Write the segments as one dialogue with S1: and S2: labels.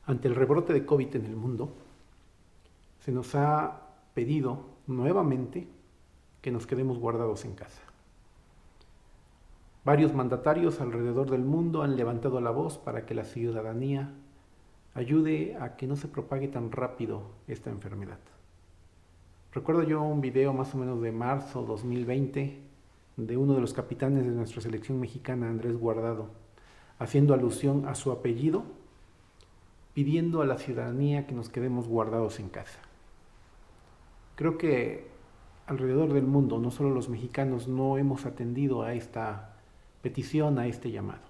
S1: Ante el rebrote de COVID en el mundo, se nos ha pedido nuevamente que nos quedemos guardados en casa. Varios mandatarios alrededor del mundo han levantado la voz para que la ciudadanía ayude a que no se propague tan rápido esta enfermedad. Recuerdo yo un video más o menos de marzo 2020 de uno de los capitanes de nuestra selección mexicana, Andrés Guardado, haciendo alusión a su apellido, pidiendo a la ciudadanía que nos quedemos guardados en casa. Creo que alrededor del mundo, no solo los mexicanos, no hemos atendido a esta petición, a este llamado.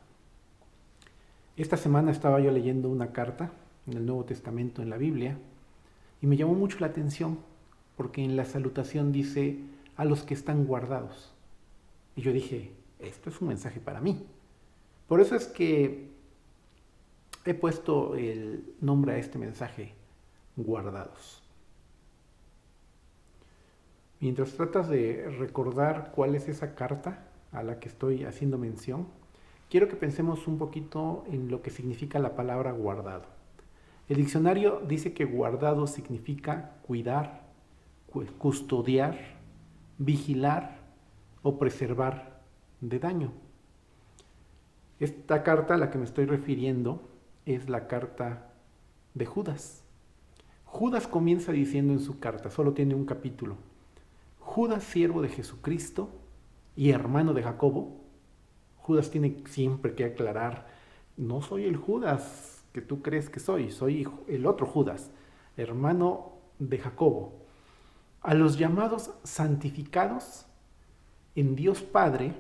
S1: Esta semana estaba yo leyendo una carta en el Nuevo Testamento, en la Biblia, y me llamó mucho la atención porque en la salutación dice a los que están guardados. Y yo dije, esto es un mensaje para mí. Por eso es que he puesto el nombre a este mensaje, guardados. Mientras tratas de recordar cuál es esa carta a la que estoy haciendo mención, quiero que pensemos un poquito en lo que significa la palabra guardado. El diccionario dice que guardado significa cuidar, custodiar, vigilar o preservar de daño. Esta carta a la que me estoy refiriendo es la carta de Judas. Judas comienza diciendo en su carta, solo tiene un capítulo: Judas, siervo de Jesucristo y hermano de Jacobo. Judas tiene siempre que aclarar, no soy el Judas que tú crees que soy el otro Judas, hermano de Jacobo. A los llamados santificados en Dios Padre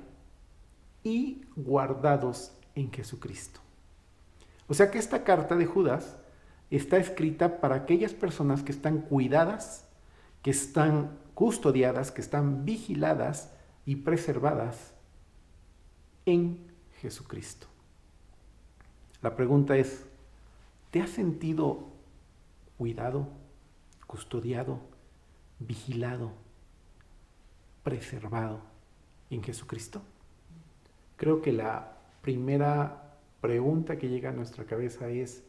S1: y guardados en Jesucristo. O sea que esta carta de Judas está escrita para aquellas personas que están cuidadas, que están custodiadas, que están vigiladas y preservadas en Jesucristo. La pregunta es, ¿te has sentido cuidado, custodiado, vigilado, preservado en Jesucristo? Creo que la primera pregunta que llega a nuestra cabeza es,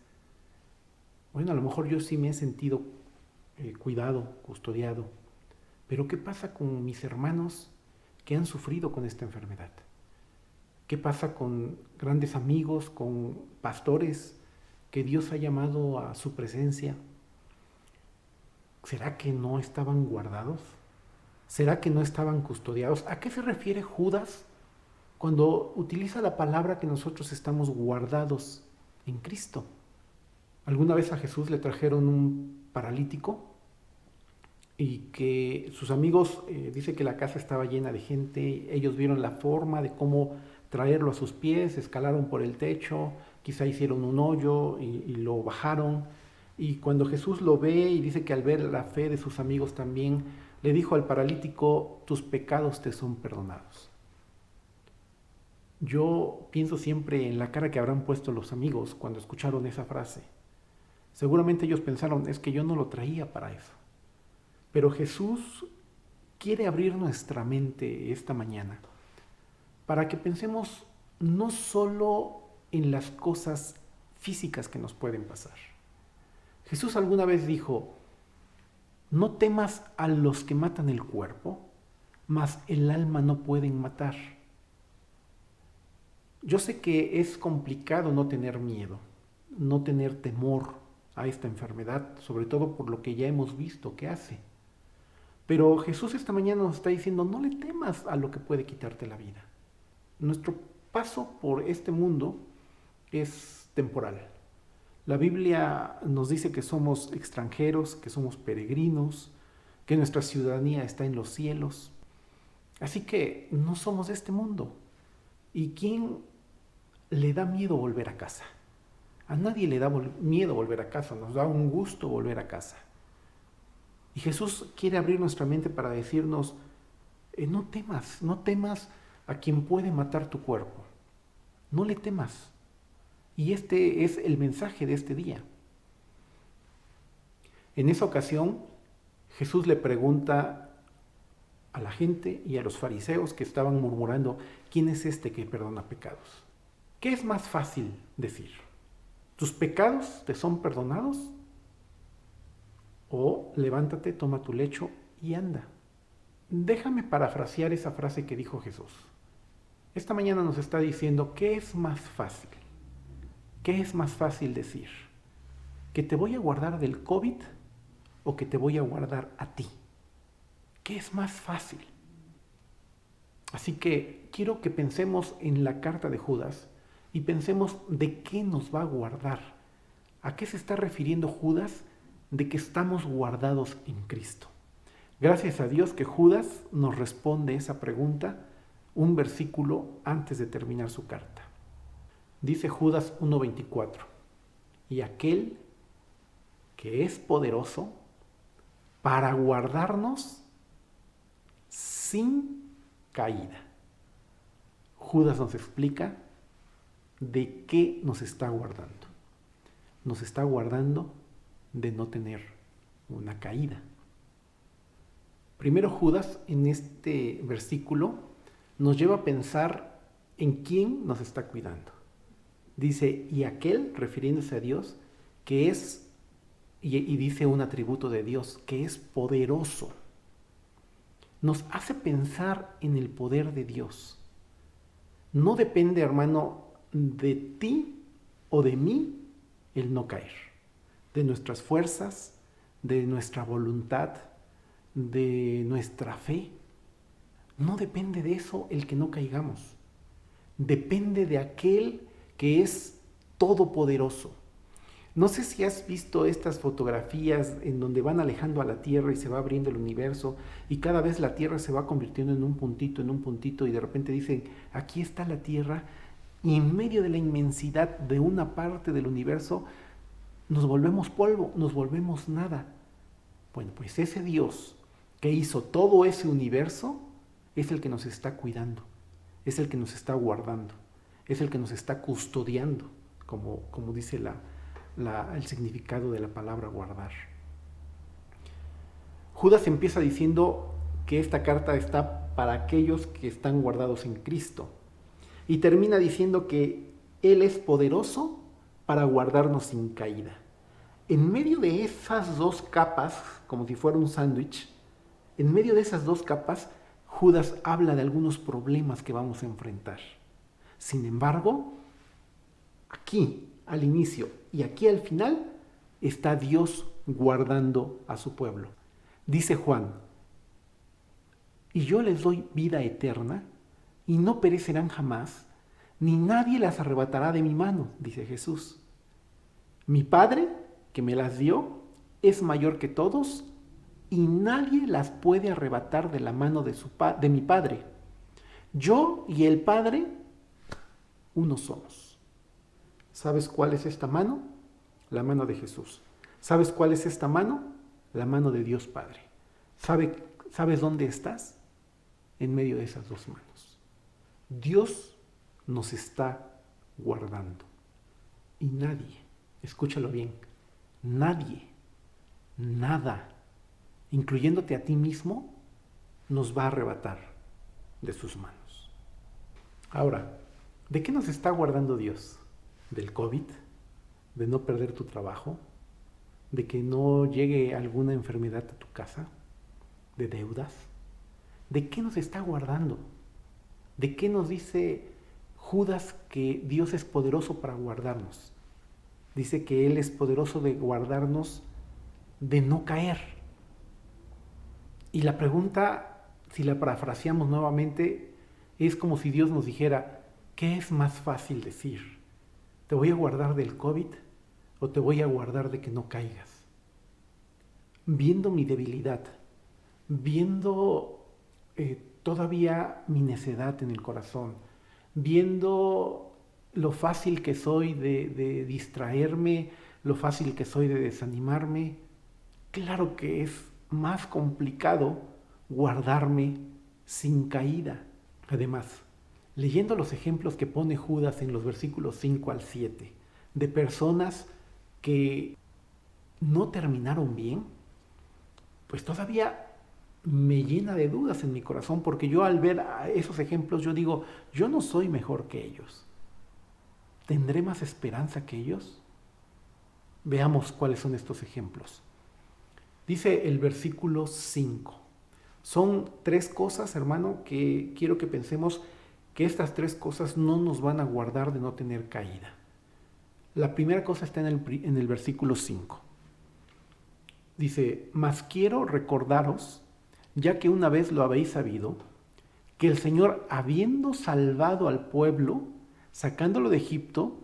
S1: bueno, a lo mejor yo sí me he sentido cuidado, custodiado, pero ¿qué pasa con mis hermanos que han sufrido con esta enfermedad? ¿Qué pasa con grandes amigos, con pastores que Dios ha llamado a su presencia? ¿Será que no estaban guardados? ¿Será que no estaban custodiados? ¿A qué se refiere Judas cuando utiliza la palabra que nosotros estamos guardados en Cristo? Alguna vez a Jesús le trajeron un paralítico y que sus amigos, dice que la casa estaba llena de gente, ellos vieron la forma de cómo traerlo a sus pies, escalaron por el techo, quizá hicieron un hoyo y lo bajaron. Y cuando Jesús lo ve y dice que al ver la fe de sus amigos también, le dijo al paralítico, tus pecados te son perdonados. Yo pienso siempre en la cara que habrán puesto los amigos cuando escucharon esa frase. Seguramente ellos pensaron, es que yo no lo traía para eso. Pero Jesús quiere abrir nuestra mente esta mañana para que pensemos no solo en las cosas físicas que nos pueden pasar. Jesús alguna vez dijo, no temas a los que matan el cuerpo, mas el alma no pueden matar. Yo sé que es complicado no tener miedo, no tener temor a esta enfermedad, sobre todo por lo que ya hemos visto que hace. Pero Jesús esta mañana nos está diciendo, no le temas a lo que puede quitarte la vida. Nuestro paso por este mundo es temporal. La Biblia nos dice que somos extranjeros, que somos peregrinos, que nuestra ciudadanía está en los cielos. Así que no somos de este mundo. ¿Y quién le da miedo volver a casa? A nadie le da miedo volver a casa, nos da un gusto volver a casa. Y Jesús quiere abrir nuestra mente para decirnos, no temas a quien puede matar tu cuerpo. No le temas. Y este es el mensaje de este día. En esa ocasión, Jesús le pregunta a la gente y a los fariseos que estaban murmurando, ¿quién es este que perdona pecados? ¿Qué es más fácil decir? ¿Tus pecados te son perdonados? O levántate, toma tu lecho y anda. Déjame parafrasear esa frase que dijo Jesús. Esta mañana nos está diciendo, ¿qué es más fácil? ¿Qué es más fácil decir? ¿Que te voy a guardar del COVID o que te voy a guardar a ti? ¿Qué es más fácil? Así que quiero que pensemos en la carta de Judas y pensemos de qué nos va a guardar. ¿A qué se está refiriendo Judas de que estamos guardados en Cristo? Gracias a Dios que Judas nos responde esa pregunta un versículo antes de terminar su carta. Dice Judas 1:24, y aquel que es poderoso para guardarnos sin caída. Judas nos explica de qué nos está guardando. Nos está guardando de no tener una caída. Primero Judas en este versículo nos lleva a pensar en quién nos está cuidando. Dice, y aquel, refiriéndose a Dios, que es, y dice un atributo de Dios, que es poderoso. Nos hace pensar en el poder de Dios. No depende, hermano, de ti o de mí el no caer. De nuestras fuerzas, de nuestra voluntad, de nuestra fe. No depende de eso el que no caigamos. Depende de aquel que es todopoderoso. No sé si has visto estas fotografías en donde van alejando a la Tierra y se va abriendo el universo y cada vez la Tierra se va convirtiendo en un puntito y de repente dicen, aquí está la Tierra y en medio de la inmensidad de una parte del universo nos volvemos polvo, nos volvemos nada. Bueno, pues ese Dios que hizo todo ese universo es el que nos está cuidando, es el que nos está guardando, es el que nos está custodiando, como dice el significado de la palabra guardar. Judas empieza diciendo que esta carta está para aquellos que están guardados en Cristo y termina diciendo que Él es poderoso para guardarnos sin caída. En medio de esas dos capas, como si fuera un sándwich, en medio de esas dos capas, Judas habla de algunos problemas que vamos a enfrentar. Sin embargo, aquí al inicio y aquí al final está Dios guardando a su pueblo. Dice Juan, y yo les doy vida eterna y no perecerán jamás, ni nadie las arrebatará de mi mano, dice Jesús. Mi Padre, que me las dio, es mayor que todos y nadie las puede arrebatar de la mano de mi Padre. Yo y el Padre, uno somos. ¿Sabes cuál es esta mano? La mano de Jesús. ¿Sabes cuál es esta mano? La mano de Dios Padre. ¿Sabes dónde estás? En medio de esas dos manos. Dios nos está guardando. Y nadie, escúchalo bien, nadie, nada, incluyéndote a ti mismo, nos va a arrebatar de sus manos. Ahora, ¿de qué nos está guardando Dios? ¿Del COVID? ¿De no perder tu trabajo? ¿De que no llegue alguna enfermedad a tu casa? ¿De deudas? ¿De qué nos está guardando? ¿De qué nos dice Judas que Dios es poderoso para guardarnos? Dice que Él es poderoso de guardarnos de no caer. Y la pregunta, si la parafraseamos nuevamente, es como si Dios nos dijera, ¿qué es más fácil decir? ¿Te voy a guardar del COVID o te voy a guardar de que no caigas? Viendo mi debilidad, viendo todavía mi necedad en el corazón, viendo lo fácil que soy de distraerme, lo fácil que soy de desanimarme, claro que es más complicado guardarme sin caída. Además, leyendo los ejemplos que pone Judas en los versículos 5 al 7, de personas que no terminaron bien, pues todavía me llena de dudas en mi corazón, porque yo al ver esos ejemplos, yo digo, yo no soy mejor que ellos. ¿Tendré más esperanza que ellos? Veamos cuáles son estos ejemplos. Dice el versículo 5. Son 3 cosas, hermano, que quiero que pensemos que estas 3 cosas no nos van a guardar de no tener caída. La primera cosa está en el versículo 5. Dice, mas quiero recordaros, ya que una vez lo habéis sabido, que el Señor, habiendo salvado al pueblo, sacándolo de Egipto,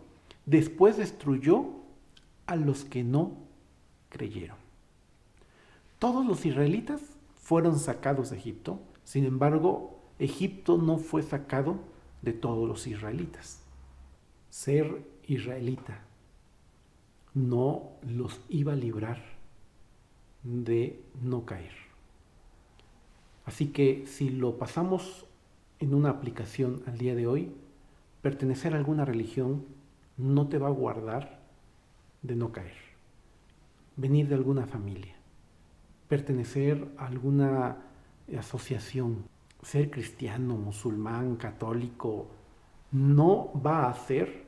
S1: después destruyó a los que no creyeron. Todos los israelitas fueron sacados de Egipto, sin embargo, Egipto no fue sacado de todos los israelitas. Ser israelita no los iba a librar de no caer. Así que si lo pasamos en una aplicación al día de hoy, pertenecer a alguna religión no te va a guardar de no caer. Venir de alguna familia, pertenecer a alguna asociación, ser cristiano, musulmán, católico, no va a hacer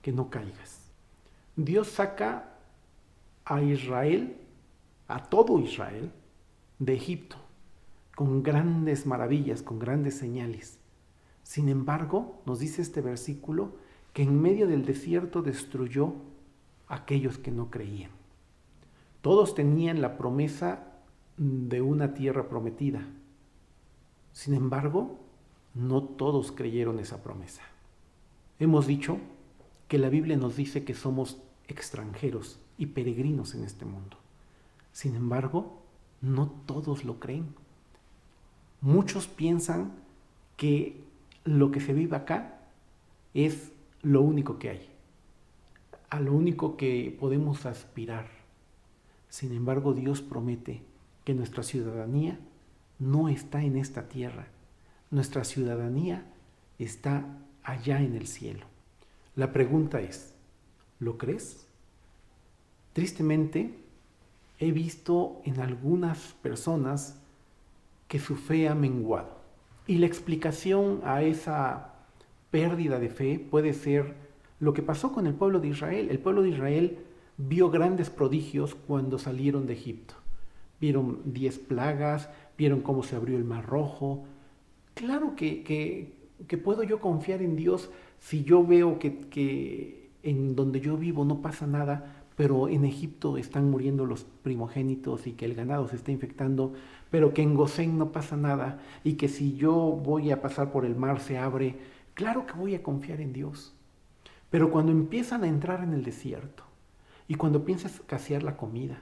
S1: que no caigas. Dios saca a Israel, a todo Israel, de Egipto, con grandes maravillas, con grandes señales. Sin embargo, nos dice este versículo, que en medio del desierto destruyó a aquellos que no creían. Todos tenían la promesa de una tierra prometida. Sin embargo, no todos creyeron esa promesa. Hemos dicho que la Biblia nos dice que somos extranjeros y peregrinos en este mundo. Sin embargo, no todos lo creen. Muchos piensan que lo que se vive acá es lo único que hay, a lo único que podemos aspirar. Sin embargo, Dios promete que nuestra ciudadanía no está en esta tierra. Nuestra ciudadanía está allá en el cielo. La pregunta es, ¿lo crees? Tristemente, he visto en algunas personas que su fe ha menguado. Y la explicación a esa pérdida de fe puede ser lo que pasó con el pueblo de Israel. El pueblo de Israel vio grandes prodigios cuando salieron de Egipto. Vieron 10 plagas, vieron cómo se abrió el Mar Rojo. Claro que puedo yo confiar en Dios si yo veo que en donde yo vivo no pasa nada, pero en Egipto están muriendo los primogénitos y que el ganado se está infectando, pero que en Gosén no pasa nada y que si yo voy a pasar por el mar se abre. Claro que voy a confiar en Dios. Pero cuando empiezan a entrar en el desierto y cuando empieza a escasear la comida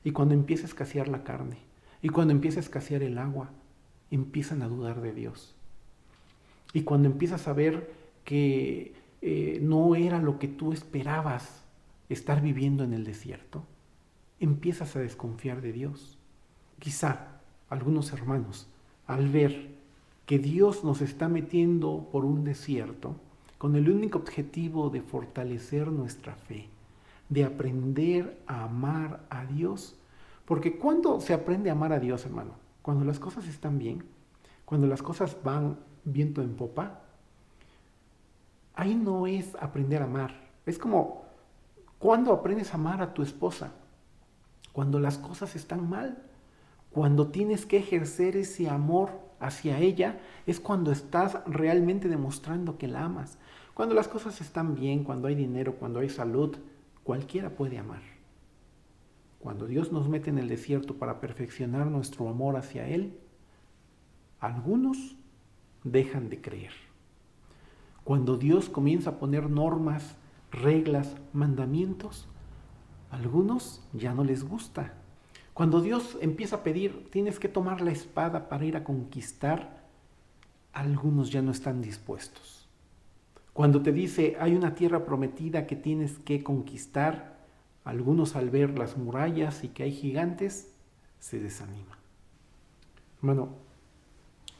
S1: y cuando empieza a escasear la carne y cuando empieza a escasear el agua, empiezan a dudar de Dios. Y cuando empiezas a ver que no era lo que tú esperabas estar viviendo en el desierto, empiezas a desconfiar de Dios. Quizá algunos hermanos, al ver que Dios nos está metiendo por un desierto, con el único objetivo de fortalecer nuestra fe, de aprender a amar a Dios, porque ¿cuándo se aprende a amar a Dios, hermano? Cuando las cosas están bien, cuando las cosas van viento en popa. Ahí no es aprender a amar. Es como cuando aprendes a amar a tu esposa, cuando las cosas están mal, cuando tienes que ejercer ese amor hacia ella, es cuando estás realmente demostrando que la amas. Cuando las cosas están bien, cuando hay dinero, cuando hay salud, cualquiera puede amar. Cuando Dios nos mete en el desierto para perfeccionar nuestro amor hacia Él, algunos dejan de creer. Cuando Dios comienza a poner normas, reglas, mandamientos, a algunos ya no les gusta. Cuando Dios empieza a pedir, tienes que tomar la espada para ir a conquistar, algunos ya no están dispuestos. Cuando te dice, hay una tierra prometida que tienes que conquistar, algunos al ver las murallas y que hay gigantes, se desaniman. Hermano,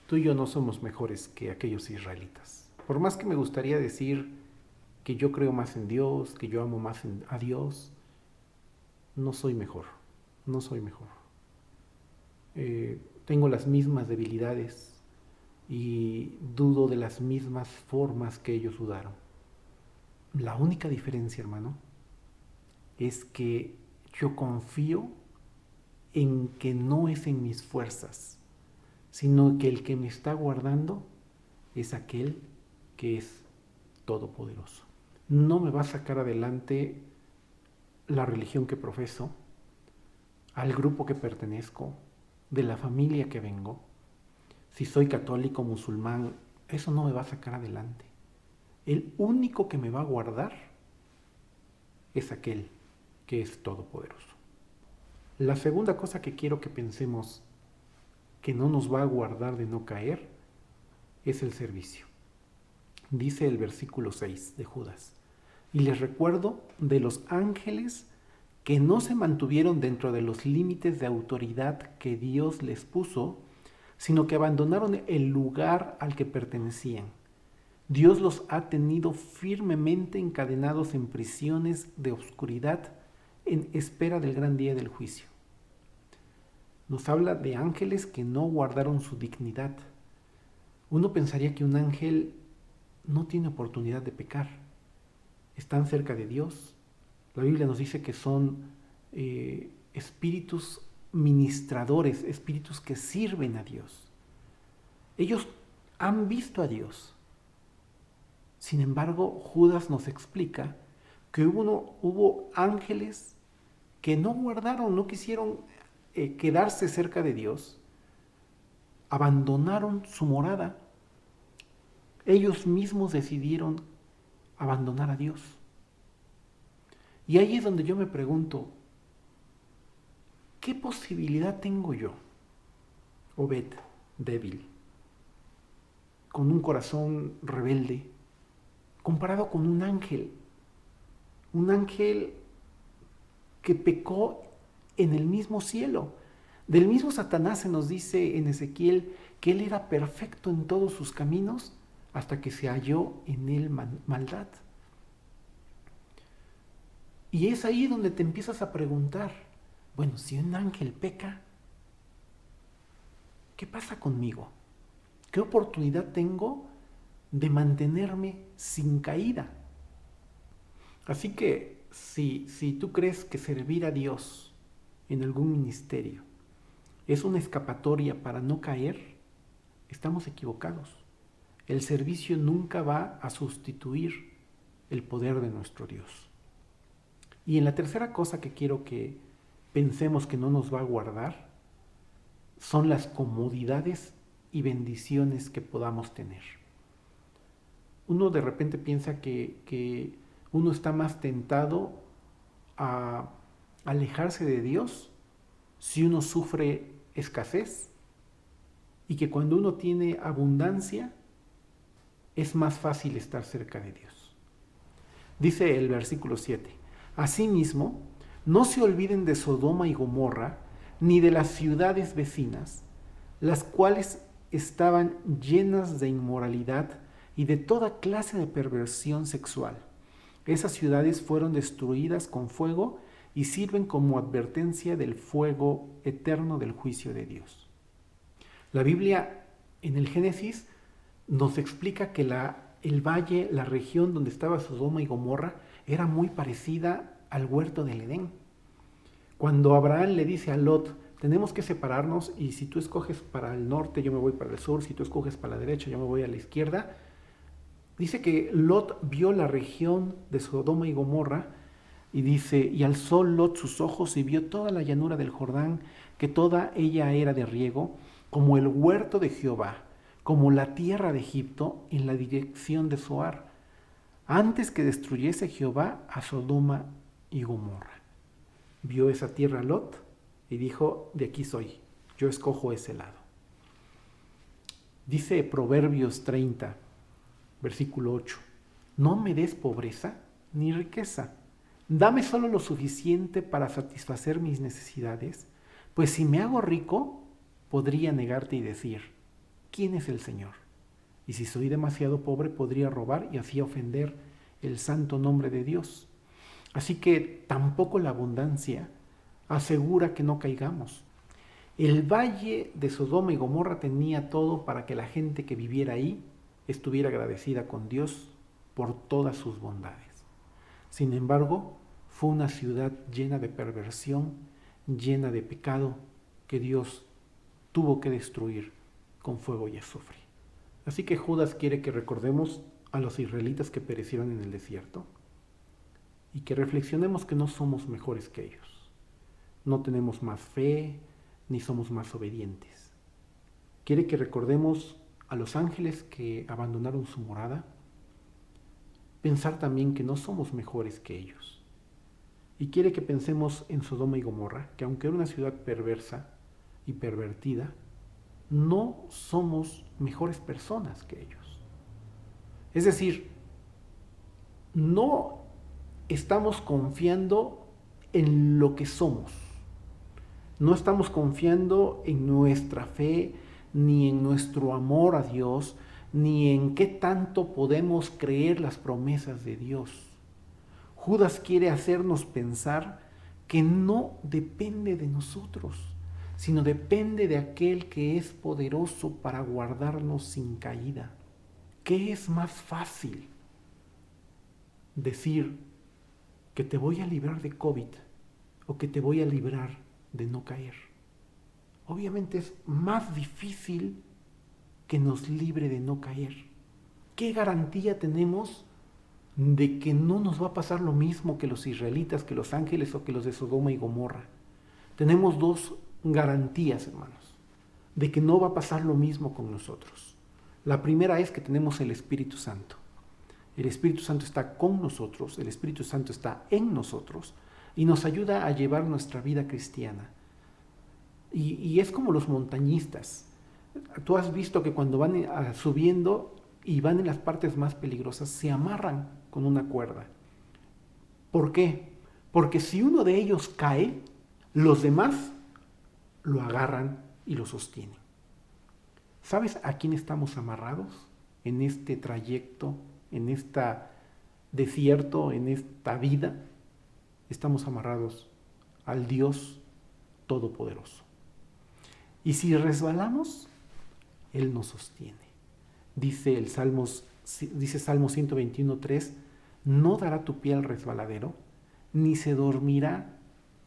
S1: tú y yo no somos mejores que aquellos israelitas. Por más que me gustaría decir que yo creo más en Dios, que yo amo más a Dios, no soy mejor. No soy mejor. Tengo las mismas debilidades y dudo de las mismas formas que ellos dudaron. La única diferencia, hermano, es que yo confío en que no es en mis fuerzas, sino que el que me está guardando es aquel que es todopoderoso. No me va a sacar adelante la religión que profeso, al grupo que pertenezco, de la familia que vengo. Si soy católico, musulmán, eso no me va a sacar adelante. El único que me va a guardar es aquel que es todopoderoso. La segunda cosa que quiero que pensemos que no nos va a guardar de no caer es el servicio. Dice el versículo 6 de Judas: y les recuerdo de los ángeles que no se mantuvieron dentro de los límites de autoridad que Dios les puso, sino que abandonaron el lugar al que pertenecían. Dios los ha tenido firmemente encadenados en prisiones de oscuridad en espera del gran día del juicio. Nos habla de ángeles que no guardaron su dignidad. Uno pensaría que un ángel no tiene oportunidad de pecar. Están cerca de Dios. La Biblia nos dice que son espíritus ministradores, espíritus que sirven a Dios. Ellos han visto a Dios. Sin embargo, Judas nos explica que hubo ángeles que no guardaron, no quisieron quedarse cerca de Dios, abandonaron su morada. Ellos mismos decidieron abandonar a Dios. Y ahí es donde yo me pregunto, ¿qué posibilidad tengo yo, Obed, débil, con un corazón rebelde, comparado con un ángel que pecó en el mismo cielo? Del mismo Satanás se nos dice en Ezequiel que él era perfecto en todos sus caminos hasta que se halló en él maldad. Y es ahí donde te empiezas a preguntar, bueno, si un ángel peca, ¿qué pasa conmigo? ¿Qué oportunidad tengo de mantenerme sin caída? Así que si tú crees que servir a Dios en algún ministerio es una escapatoria para no caer, estamos equivocados. El servicio nunca va a sustituir el poder de nuestro Dios. Y en la tercera cosa que quiero que pensemos que no nos va a guardar son las comodidades y bendiciones que podamos tener. Uno de repente piensa que uno está más tentado a alejarse de Dios si uno sufre escasez, y que cuando uno tiene abundancia es más fácil estar cerca de Dios. Dice el versículo 7: asimismo, no se olviden de Sodoma y Gomorra, ni de las ciudades vecinas, las cuales estaban llenas de inmoralidad y de toda clase de perversión sexual. Esas ciudades fueron destruidas con fuego y sirven como advertencia del fuego eterno del juicio de Dios. La Biblia en el Génesis nos explica que el valle, la región donde estaba Sodoma y Gomorra, era muy parecida al huerto del Edén. Cuando Abraham le dice a Lot, tenemos que separarnos, y si tú escoges para el norte, yo me voy para el sur; si tú escoges para la derecha, yo me voy a la izquierda. Dice que Lot vio la región de Sodoma y Gomorra, y dice, y alzó Lot sus ojos y vio toda la llanura del Jordán, que toda ella era de riego, como el huerto de Jehová, como la tierra de Egipto, en la dirección de Zoar, antes que destruyese Jehová a Sodoma y Gomorra. Vio esa tierra Lot y dijo, de aquí soy, yo escojo ese lado. Dice Proverbios 30, versículo 8, no me des pobreza ni riqueza, dame solo lo suficiente para satisfacer mis necesidades, pues si me hago rico, podría negarte y decir, ¿quién es el Señor? Y si soy demasiado pobre, podría robar y así ofender el santo nombre de Dios. Así que tampoco la abundancia asegura que no caigamos. El valle de Sodoma y Gomorra tenía todo para que la gente que viviera ahí estuviera agradecida con Dios por todas sus bondades. Sin embargo, fue una ciudad llena de perversión, llena de pecado, que Dios tuvo que destruir con fuego y azufre. Así que Judas quiere que recordemos a los israelitas que perecieron en el desierto y que reflexionemos que no somos mejores que ellos. No tenemos más fe, ni somos más obedientes. Quiere que recordemos a los ángeles que abandonaron su morada, pensar también que no somos mejores que ellos. Y quiere que pensemos en Sodoma y Gomorra, que aunque era una ciudad perversa y pervertida, no somos mejores personas que ellos. Es decir, no estamos confiando en lo que somos. No estamos confiando en nuestra fe, ni en nuestro amor a Dios, ni en qué tanto podemos creer las promesas de Dios. Judas quiere hacernos pensar que no depende de nosotros, sino depende de aquel que es poderoso para guardarnos sin caída. ¿Qué es más fácil? Decir que te voy a librar de COVID o que te voy a librar de no caer. Obviamente es más difícil que nos libre de no caer. ¿Qué garantía tenemos de que no nos va a pasar lo mismo que los israelitas, que los ángeles o que los de Sodoma y Gomorra? Tenemos dos garantías, hermanos, de que no va a pasar lo mismo con nosotros. La primera es que tenemos el Espíritu Santo. El Espíritu Santo está con nosotros, el Espíritu Santo está en nosotros y nos ayuda a llevar nuestra vida cristiana. Y es como los montañistas. Tú has visto que cuando van subiendo y van en las partes más peligrosas, se amarran con una cuerda. ¿Por qué? Porque si uno de ellos cae, los demás lo agarran y lo sostienen. ¿Sabes a quién estamos amarrados en este trayecto, en este desierto, en esta vida? Estamos amarrados al Dios Todopoderoso. Y si resbalamos, Él nos sostiene. Dice Salmo 121:3, no dará tu pie al resbaladero, ni se dormirá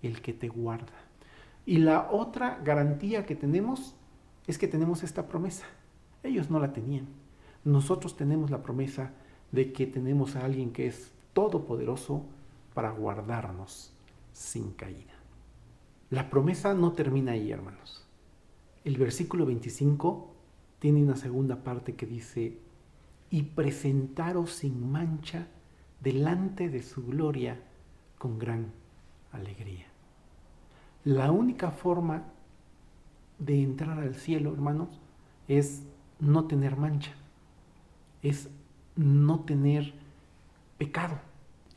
S1: el que te guarda. Y la otra garantía que tenemos es que tenemos esta promesa. Ellos no la tenían. Nosotros tenemos la promesa de que tenemos a alguien que es todopoderoso para guardarnos sin caída. La promesa no termina ahí, hermanos. El versículo 25 tiene una segunda parte que dice, y presentaros sin mancha delante de su gloria con gran alegría. La única forma de entrar al cielo, hermanos, es no tener mancha, es no tener pecado.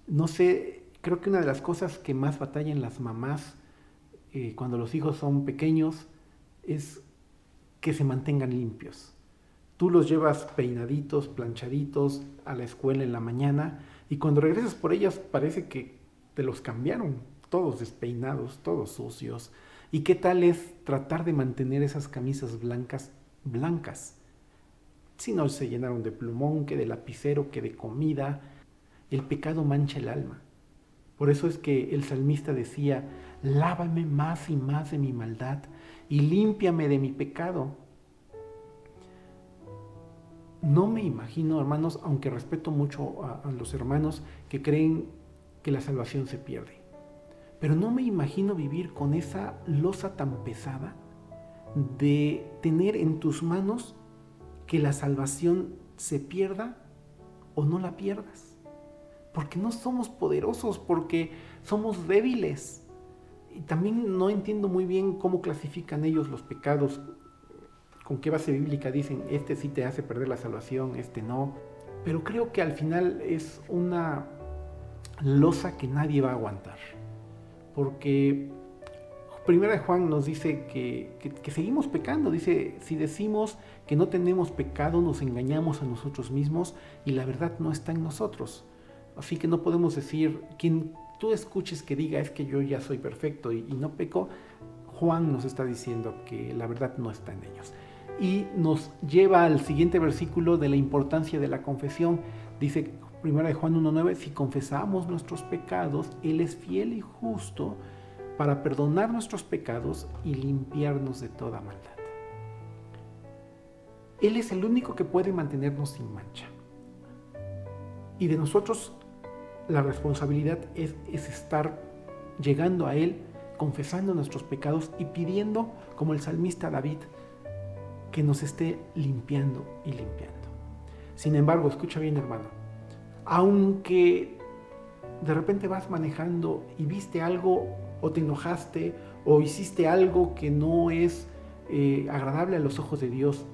S1: No sé, creo que una de las cosas que más batallan las mamás cuando los hijos son pequeños es que se mantengan limpios. Tú los llevas peinaditos, planchaditos a la escuela en la mañana y cuando regresas por ellas parece que te los cambiaron, todos despeinados, todos sucios. ¿Y qué tal es tratar de mantener esas camisas blancas? Si no se llenaron de plumón, que de lapicero, que de comida. El pecado mancha el alma. Por eso es que el salmista decía, lávame más y más de mi maldad y límpiame de mi pecado. No me imagino, hermanos, aunque respeto mucho a los hermanos que creen que la salvación se pierde, pero no me imagino vivir con esa losa tan pesada de tener en tus manos que la salvación se pierda o no la pierdas. Porque no somos poderosos, porque somos débiles. Y también no entiendo muy bien cómo clasifican ellos los pecados, con qué base bíblica dicen, este sí te hace perder la salvación, este no. Pero creo que al final es una losa que nadie va a aguantar. Porque Primera de Juan nos dice que seguimos pecando. Dice, si decimos que no tenemos pecado, nos engañamos a nosotros mismos y la verdad no está en nosotros. Así que no podemos decir, quien tú escuches que diga es que yo ya soy perfecto y no peco, Juan nos está diciendo que la verdad no está en ellos. Y nos lleva al siguiente versículo de la importancia de la confesión. Dice Primera de Juan 1:9, si confesamos nuestros pecados, Él es fiel y justo para perdonar nuestros pecados y limpiarnos de toda maldad. Él es el único que puede mantenernos sin mancha. Y de nosotros la responsabilidad es estar llegando a Él, confesando nuestros pecados y pidiendo, como el salmista David, que nos esté limpiando y limpiando. Sin embargo, escucha bien, hermano, aunque de repente vas manejando y viste algo o te enojaste o hiciste algo que no es agradable a los ojos de Dios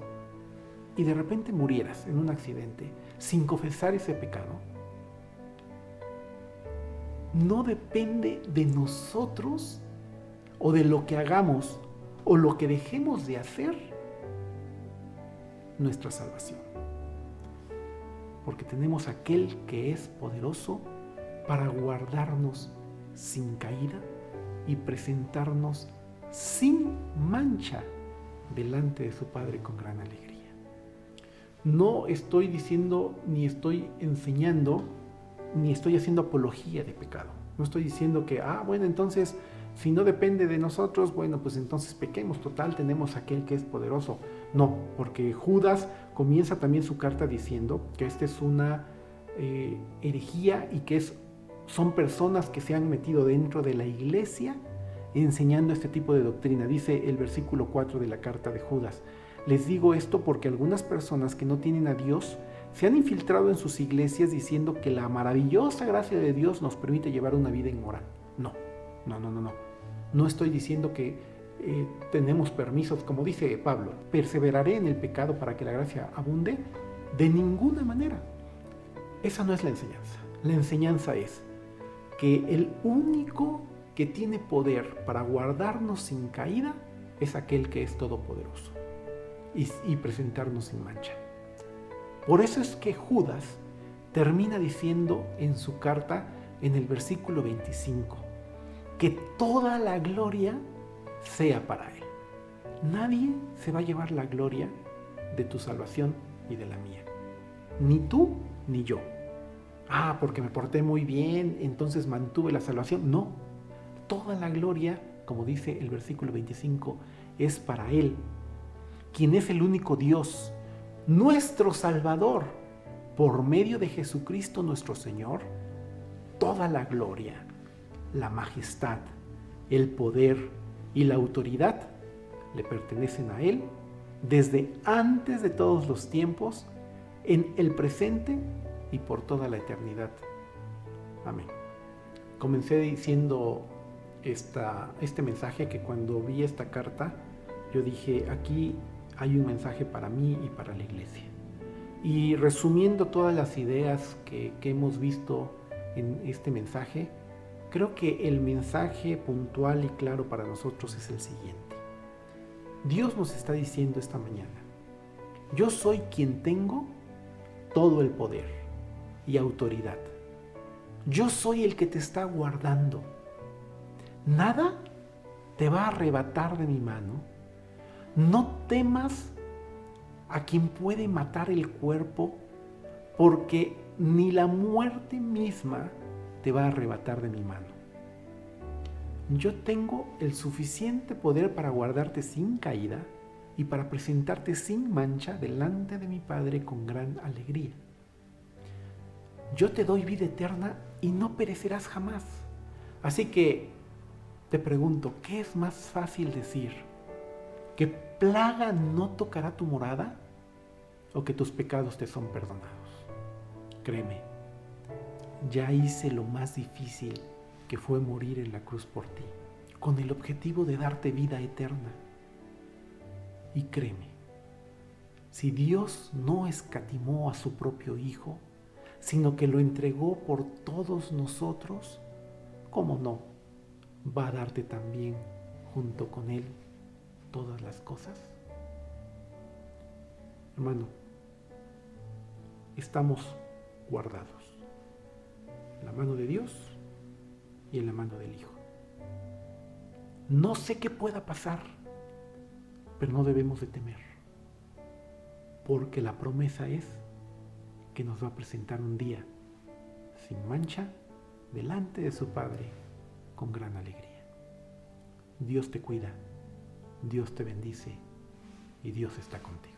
S1: y de repente murieras en un accidente sin confesar ese pecado, no depende de nosotros o de lo que hagamos o lo que dejemos de hacer nuestra salvación. Porque tenemos aquel que es poderoso para guardarnos sin caída y presentarnos sin mancha delante de su Padre con gran alegría. No estoy diciendo, ni estoy enseñando, ni estoy haciendo apología de pecado. No estoy diciendo que, bueno, entonces, si no depende de nosotros, bueno, pues entonces pequemos, total, tenemos aquel que es poderoso. No, porque Judas comienza también su carta diciendo que esta es una herejía y que son personas que se han metido dentro de la iglesia enseñando este tipo de doctrina. Dice el versículo 4 de la carta de Judas: les digo esto porque algunas personas que no tienen a Dios se han infiltrado en sus iglesias diciendo que la maravillosa gracia de Dios nos permite llevar una vida inmoral. No. No estoy diciendo que tenemos permisos, como dice Pablo, perseveraré en el pecado para que la gracia abunde. De ninguna manera. Esa no es la enseñanza. La enseñanza es que el único que tiene poder para guardarnos sin caída es aquel que es todopoderoso y presentarnos sin mancha. Por eso es que Judas termina diciendo en su carta, en el versículo 25, que toda la gloria sea para Él. Nadie se va a llevar la gloria de tu salvación y de la mía. Ni tú ni yo. Porque me porté muy bien, entonces mantuve la salvación. No. Toda la gloria, como dice el versículo 25, es para Él, quien es el único Dios, nuestro Salvador, por medio de Jesucristo nuestro Señor. Toda la gloria, la majestad, el poder y la autoridad le pertenecen a Él desde antes de todos los tiempos, en el presente y por toda la eternidad. Amén. Comencé diciendo este mensaje que cuando vi esta carta, yo dije, aquí hay un mensaje para mí y para la iglesia. Y resumiendo todas las ideas que hemos visto en este mensaje, creo que el mensaje puntual y claro para nosotros es el siguiente. Dios nos está diciendo esta mañana: yo soy quien tengo todo el poder y autoridad. Yo soy el que te está guardando. Nada te va a arrebatar de mi mano. No temas a quien puede matar el cuerpo, porque ni la muerte misma te va a arrebatar de mi mano. Yo tengo el suficiente poder para guardarte sin caída y para presentarte sin mancha delante de mi Padre con gran alegría. Yo te doy vida eterna y no perecerás jamás. Así que te pregunto, ¿qué es más fácil decir? ¿Que plaga no tocará tu morada o que tus pecados te son perdonados? Créeme, ya hice lo más difícil, que fue morir en la cruz por ti, con el objetivo de darte vida eterna. Y créeme, si Dios no escatimó a su propio Hijo, sino que lo entregó por todos nosotros, ¿cómo no va a darte también junto con Él todas las cosas? Hermano, estamos guardados en la mano de Dios y en la mano del Hijo. No sé qué pueda pasar, pero no debemos de temer, porque la promesa es que nos va a presentar un día sin mancha, delante de su Padre, con gran alegría. Dios te cuida, Dios te bendice y Dios está contigo.